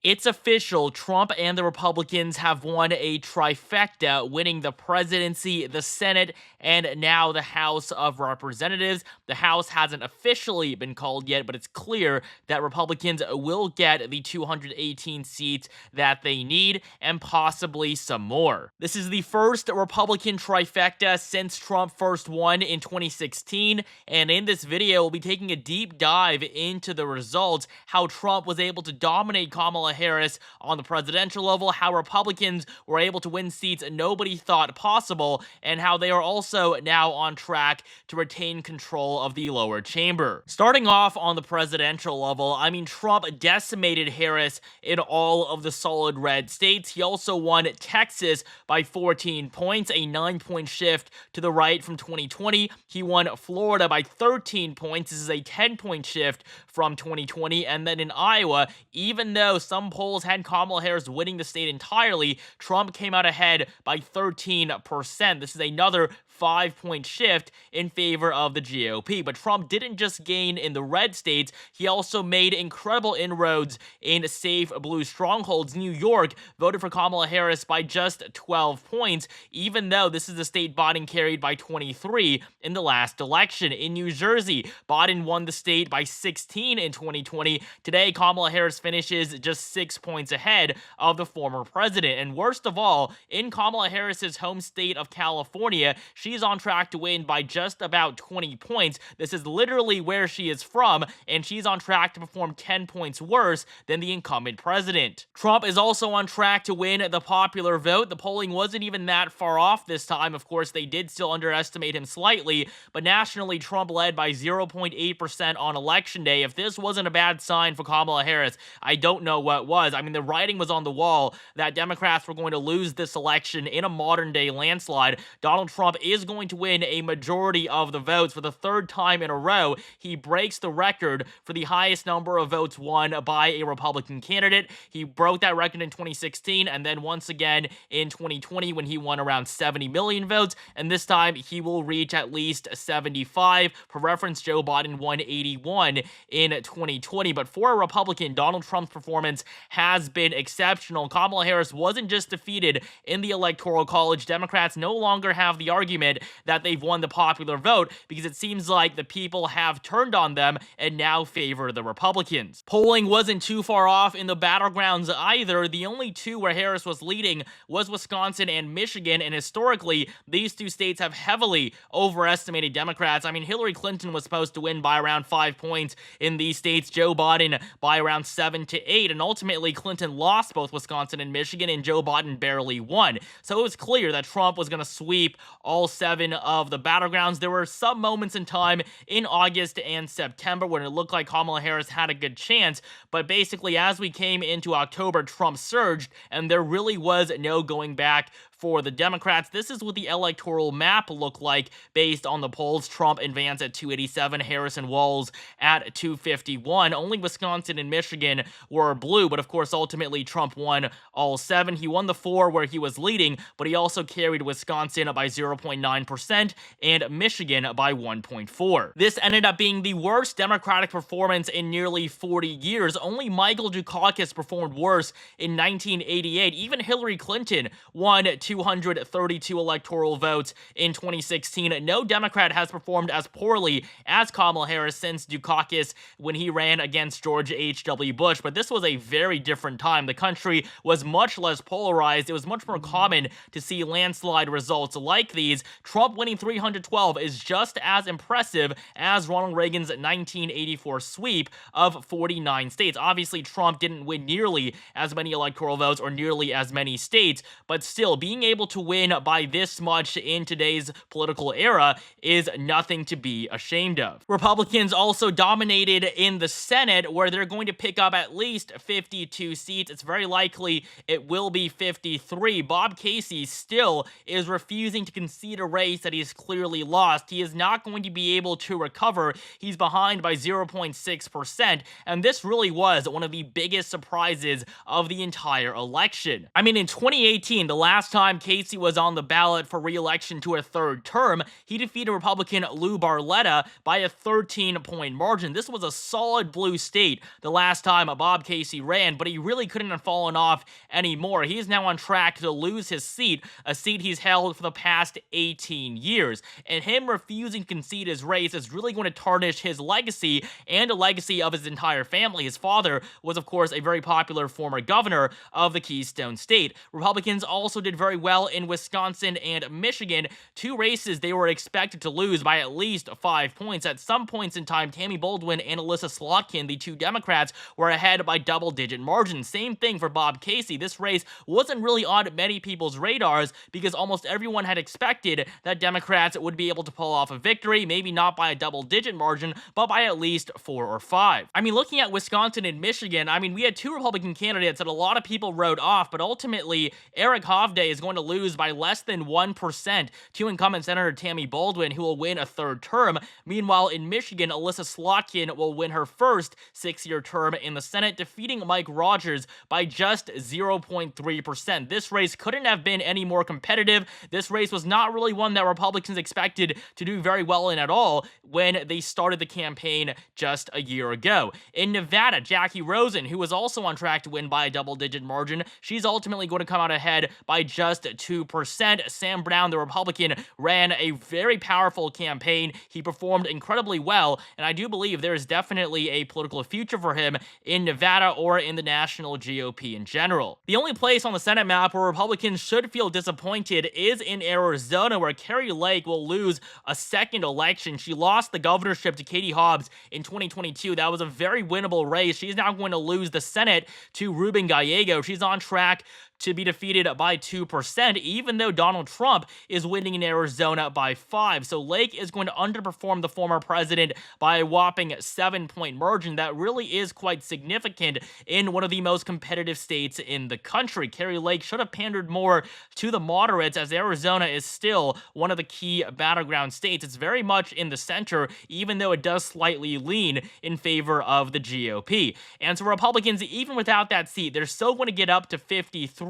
It's official, Trump and the Republicans have won a trifecta, winning the presidency, the Senate, and now the House of Representatives. The House hasn't officially been called yet, but it's clear that Republicans will get the 218 seats that they need, and possibly some more. This is the first Republican trifecta since Trump first won in 2016, and in this video, we'll be taking a deep dive into the results, how Trump was able to dominate Kamala Harris on the presidential level, how Republicans were able to win seats nobody thought possible, and how they are also now on track to retain control of the lower chamber. Starting off on the presidential level, I mean, Trump decimated Harris in all of the solid red states. He also won Texas by 14 points, a 9-point shift to the right from 2020. He won Florida by 13 points. This is a 10-point shift from 2020. And then in Iowa, even though some polls had Kamala Harris winning the state entirely, Trump came out ahead by 13%. This is another 5-point shift in favor of the GOP. But Trump didn't just gain in the red states, he also made incredible inroads in safe blue strongholds. New York voted for Kamala Harris by just 12 points, even though this is the state Biden carried by 23 in the last election. In New Jersey, Biden won the state by 16 in 2020. Today, Kamala Harris finishes just 6 points ahead of the former president. And worst of all, in Kamala Harris's home state of California, she's on track to win by just about 20 points. This is literally where she is from, and she's on track to perform 10 points worse than the incumbent president. Trump is also on track to win the popular vote. The polling wasn't even that far off this time. Of course, they did still underestimate him slightly, but nationally, Trump led by 0.8% on election day. If this wasn't a bad sign for Kamala Harris, I don't know what was. I mean, the writing was on the wall that Democrats were going to lose this election in a modern-day landslide. Donald Trump is going to win a majority of the votes for the third time in a row. He breaks the record for the highest number of votes won by a Republican candidate. He broke that record in 2016 and then once again in 2020 when he won around 70 million votes, and this time he will reach at least 75. For reference, Joe Biden won 81 in 2020, but for a Republican, Donald Trump's performance has been exceptional. Kamala Harris wasn't just defeated in the Electoral College. Democrats no longer have the argument that they've won the popular vote because it seems like the people have turned on them and now favor the Republicans. Polling wasn't too far off in the battlegrounds either. The only two where Harris was leading was Wisconsin and Michigan, and historically, these two states have heavily overestimated Democrats. I mean, Hillary Clinton was supposed to win by around 5 points in these states, Joe Biden by around 7 to 8, and ultimately Clinton lost both Wisconsin and Michigan, and Joe Biden barely won. So it was clear that Trump was going to sweep all 7 of the battlegrounds. There were some moments in time in August and September when it looked like Kamala Harris had a good chance, but basically as we came into October, Trump surged, and there really was no going back for the Democrats. This is what the electoral map looked like based on the polls. Trump advanced at 287, Harris and Walz at 251. Only Wisconsin and Michigan were blue, but of course, ultimately, Trump won all 7. He won the 4 where he was leading, but he also carried Wisconsin by 0.9% and Michigan by 1.4. This ended up being the worst Democratic performance in nearly 40 years. Only Michael Dukakis performed worse in 1988. Even Hillary Clinton won 232 electoral votes in 2016. No Democrat has performed as poorly as Kamala Harris since Dukakis when he ran against George H.W. Bush, but this was a very different time. The country was much less polarized. It was much more common to see landslide results like these. Trump winning 312 is just as impressive as Ronald Reagan's 1984 sweep of 49 states. Obviously, Trump didn't win nearly as many electoral votes or nearly as many states, but still, being able to win by this much in today's political era is nothing to be ashamed of. Republicans also dominated in the Senate, where they're going to pick up at least 52 seats. It's very likely it will be 53. Bob Casey still is refusing to concede a race that he's clearly lost. He is not going to be able to recover. He's behind by 0.6%, and this really was one of the biggest surprises of the entire election. I mean, in 2018, the last time time Casey was on the ballot for re-election to a third term, he defeated Republican Lou Barletta by a 13-point margin. This was a solid blue state the last time Bob Casey ran, but he really couldn't have fallen off anymore. He is now on track to lose his seat, a seat he's held for the past 18 years. And him refusing to concede his race is really going to tarnish his legacy and a legacy of his entire family. His father was, of course, a very popular former governor of the Keystone State. Republicans also did very well in Wisconsin and Michigan, two races they were expected to lose by at least 5 points. At some points in time, Tammy Baldwin and Alyssa Slotkin, the two Democrats, were ahead by double-digit margins. Same thing for Bob Casey. This race wasn't really on many people's radars because almost everyone had expected that Democrats would be able to pull off a victory, maybe not by a double-digit margin, but by at least 4 or 5. I mean, looking at Wisconsin and Michigan, I mean, we had two Republican candidates that a lot of people wrote off, but ultimately, Eric Hovde is going to lose by less than 1% to incumbent Senator Tammy Baldwin, who will win a third term. Meanwhile, in Michigan, Alyssa Slotkin will win her first 6-year term in the Senate, defeating Mike Rogers by just 0.3%. This race couldn't have been any more competitive. This race was not really one that Republicans expected to do very well in at all when they started the campaign just a year ago. In Nevada, Jackie Rosen, who was also on track to win by a double-digit margin, she's ultimately going to come out ahead by just 2%. Sam Brown, the Republican, ran a very powerful campaign. He performed incredibly well, and I do believe there is definitely a political future for him in Nevada or in the national GOP in general. The only place on the Senate map where Republicans should feel disappointed is in Arizona, where Kari Lake will lose a second election. She lost the governorship to Katie Hobbs in 2022. That was a very winnable race. She's now going to lose the Senate to Ruben Gallego. She's on track to be defeated by 2%, even though Donald Trump is winning in Arizona by 5. So Lake is going to underperform the former president by a whopping 7-point margin. That really is quite significant in one of the most competitive states in the country. Kari Lake should have pandered more to the moderates, as Arizona is still one of the key battleground states. It's very much in the center, even though it does slightly lean in favor of the GOP. And so Republicans, even without that seat, they're still going to get up to 53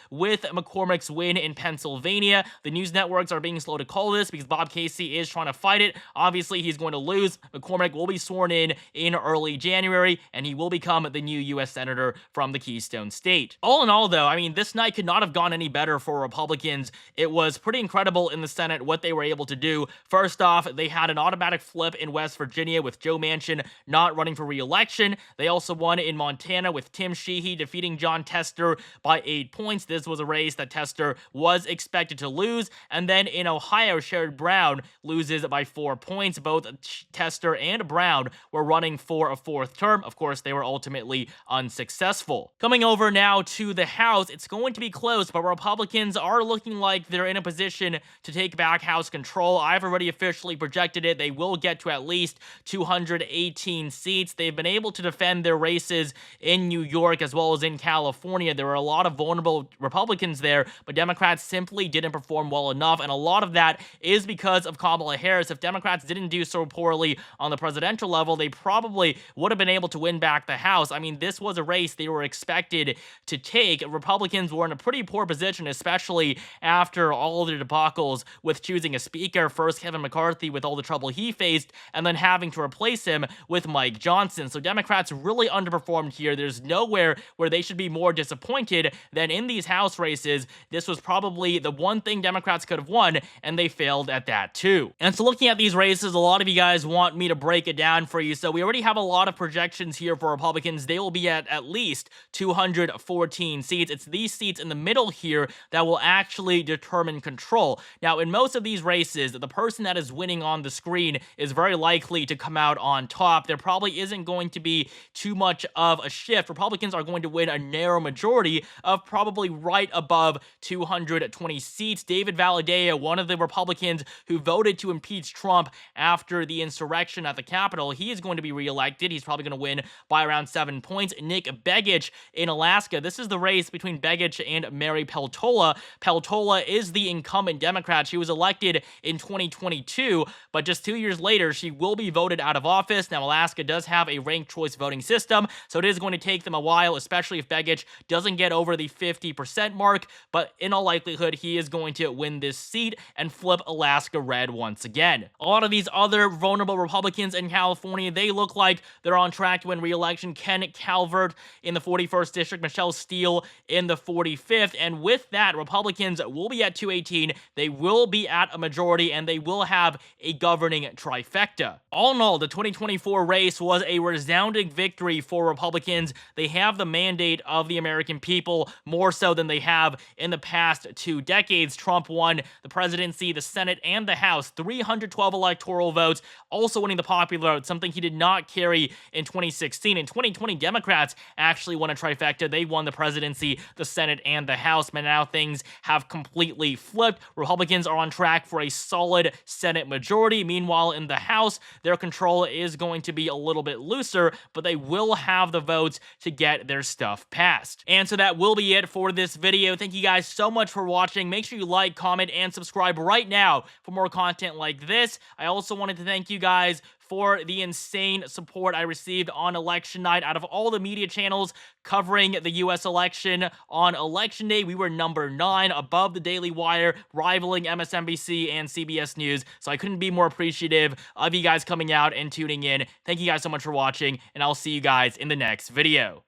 with McCormick's win in Pennsylvania. The news networks are being slow to call this because Bob Casey is trying to fight it. Obviously, he's going to lose. McCormick will be sworn in early January, and he will become the new U.S. Senator from the Keystone State. All in all, though, I mean, this night could not have gone any better for Republicans. It was pretty incredible in the Senate what they were able to do. First off, they had an automatic flip in West Virginia with Joe Manchin not running for re-election. They also won in Montana with Tim Sheehy defeating Jon Tester by 8 points. This was a race that Tester was expected to lose. And then in Ohio, Sherrod Brown loses by 4 points. Both Tester and Brown were running for a 4th term. Of course, they were ultimately unsuccessful. Coming over now to the House, it's going to be close, but Republicans are looking like they're in a position to take back House control. I've already officially projected it. They will get to at least 218 seats. They've been able to defend their races in New York as well as in California. There were a lot of vulnerable Republicans there, but Democrats simply didn't perform well enough, and a lot of that is because of Kamala Harris. If Democrats didn't do so poorly on the presidential level, they probably would have been able to win back the House. I mean, this was a race they were expected to take. Republicans were in a pretty poor position, especially after all of the debacles with choosing a speaker. First, Kevin McCarthy with all the trouble he faced, and then having to replace him with Mike Johnson. So Democrats really underperformed here. There's nowhere where they should be more disappointed than in these House races. This was probably the one thing Democrats could have won, and they failed at that too. And so looking at these races, a lot of you guys want me to break it down for you. So we already have a lot of projections here for Republicans. They will be at least 214 seats. It's these seats in the middle here that will actually determine control. Now, in most of these races, the person that is winning on the screen is very likely to come out on top. There probably isn't going to be too much of a shift. Republicans are going to win a narrow majority of probably right above 220 seats. David Valadao, one of the Republicans who voted to impeach Trump after the insurrection at the Capitol, he is going to be reelected. He's probably going to win by around 7 points. Nick Begich in Alaska. This is the race between Begich and Mary Peltola. Peltola is the incumbent Democrat. She was elected in 2022, but just 2 years later, she will be voted out of office. Now, Alaska does have a ranked choice voting system, so it is going to take them a while, especially if Begich doesn't get over the 50% mark, but in all likelihood, he is going to win this seat and flip Alaska red once again. A lot of these other vulnerable Republicans in California, they look like they're on track to win re-election. Ken Calvert in the 41st District, Michelle Steele in the 45th, and with that, Republicans will be at 218, they will be at a majority, and they will have a governing trifecta. All in all, the 2024 race was a resounding victory for Republicans. They have the mandate of the American people more so than they have in the past 2 decades. Trump won the presidency, the Senate, and the House, 312 electoral votes, also winning the popular vote, something he did not carry in 2016. In 2020, Democrats actually won a trifecta. They won the presidency, the Senate, and the House, but now things have completely flipped. Republicans are on track for a solid Senate majority. Meanwhile, in the House, their control is going to be a little bit looser, but they will have the votes to get their stuff passed. And so that will be it for this video. Thank you guys so much for watching. Make sure you like, comment, and subscribe right now for more content like this. I also wanted to thank you guys for the insane support I received on election night. Out of all the media channels covering the US election on election day, we were number 9, above the Daily Wire, rivaling MSNBC and CBS News. So I couldn't be more appreciative of you guys coming out and tuning in. Thank you guys so much for watching, and I'll see you guys in the next video.